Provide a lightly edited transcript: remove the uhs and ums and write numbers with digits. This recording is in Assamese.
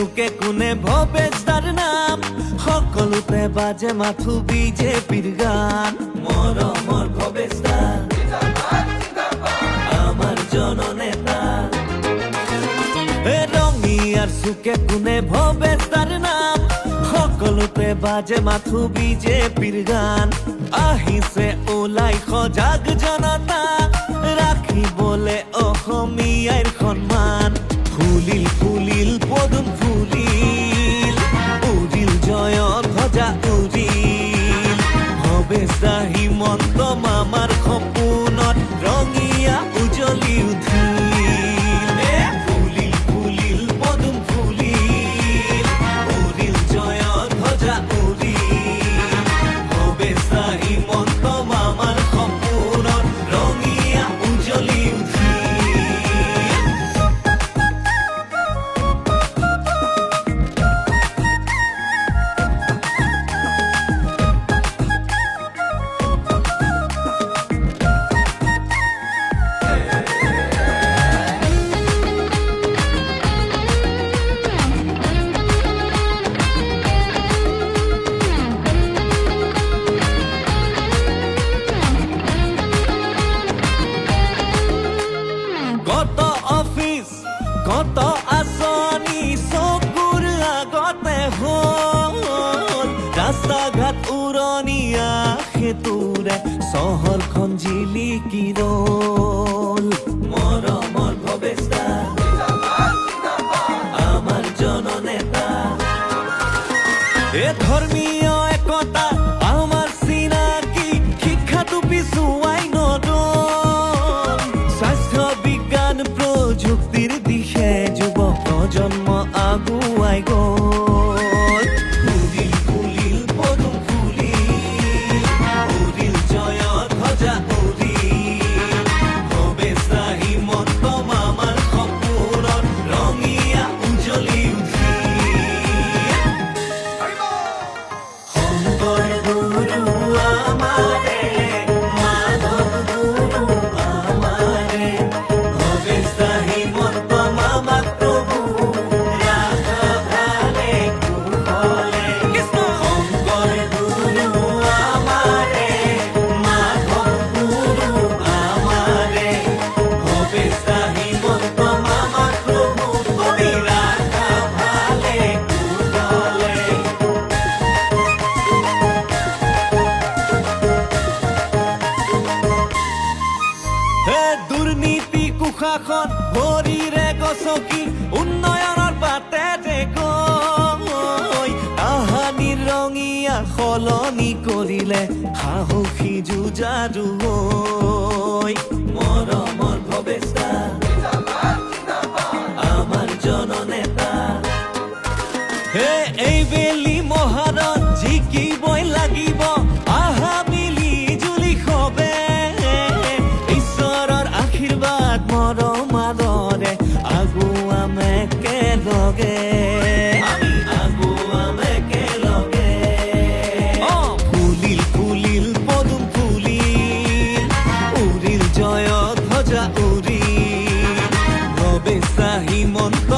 চুকে কোনে ভৱেশ দাৰ নাম সকলোতে বাজে মাথো বিজেপিৰ গান মৰমৰ ভৱেশ দা আমাৰ জননেতা ৰঙিয়াৰ চুকে কোনে ভৱেশ দাৰ নাম সকলোতে বাজে মাথো বিজেপিৰ গান আহিছে ওলাই সজাগ জনতা ৰাখিবলে অসমীয়াৰ সন্মান ফুলিল ফুলিল পদুম ফুলিল উৰিল জয় ধ্বজা উৰিল ভৱেশ দা হিমন্ত মামাৰ সপোনত ৰঙিয়া উজলি উঠিল ফুলিল ফুলিল পদুম ফুলিল উৰিল জয় ধ্বজা উৰিল ভৱেশ দা হিমন্ত মামাৰ সপোনত ৰঙিয়া উজলি উঠিল কত অফিস কত আঁচনি চকুৰ আগতে হ'ল ৰাস্তা ঘাট উৰণীয়া সেতুৰে চহৰখন জিলিকি ৰ'ল মৰমৰ ভৱেশ দা আমাৰ জননেতা ধৰ্মীয় একতা আমাৰ চিনাকি শিক্ষাটো পিছুৱাই নদল স্বাস্থ্য বিজ্ঞান প্ৰযুক্তিৰ দিশে যুৱ প্ৰজন্ম আগুৱাই গ'ল ফুলিল ফুলিল পদুম ফুলিল উৰিল জয় ধ্বজা উৰিল ভৱেশ দা হিমন্ত মামাৰ সপোনত ৰঙিয়া উজলি উঠিল শংকৰ গুৰু আমাৰে মাধৱ গুৰু আমাৰে ভৱেশ দা হিমন্ত মামাক প্ৰভু ৰাখা ভালে কুশলে শংকৰ গুৰু আমাৰে মাধৱ গুৰু আমাৰে ভৱেশ দা হিমন্ত মামাক প্ৰভু তুমি ৰাখা ভালে কুশলে দুৰ্নীতি কুশাসন ভৰিৰে গছকি উন্নয়নৰ বাটেৰে গৈ তাহানিৰ ৰঙিয়া সলনি কৰিলে সাহসী যুঁজাৰু হৈ মৰমৰ ভৱেশ দা আমাৰ জননেতা এইবেলি মহাৰত জিকিবই লাগিব আহা মিলি জুলি সবে ঈশ্বৰৰ আশীৰ্বাদ মৰম আদৰে আগুৱাম একেলগে আমি আগুৱাম একেলগে ফুলিল ফুলিল পদুম ফুলিল উৰিল জয় ধ্বজা উৰিল ভৱেশ দা হিমন্ত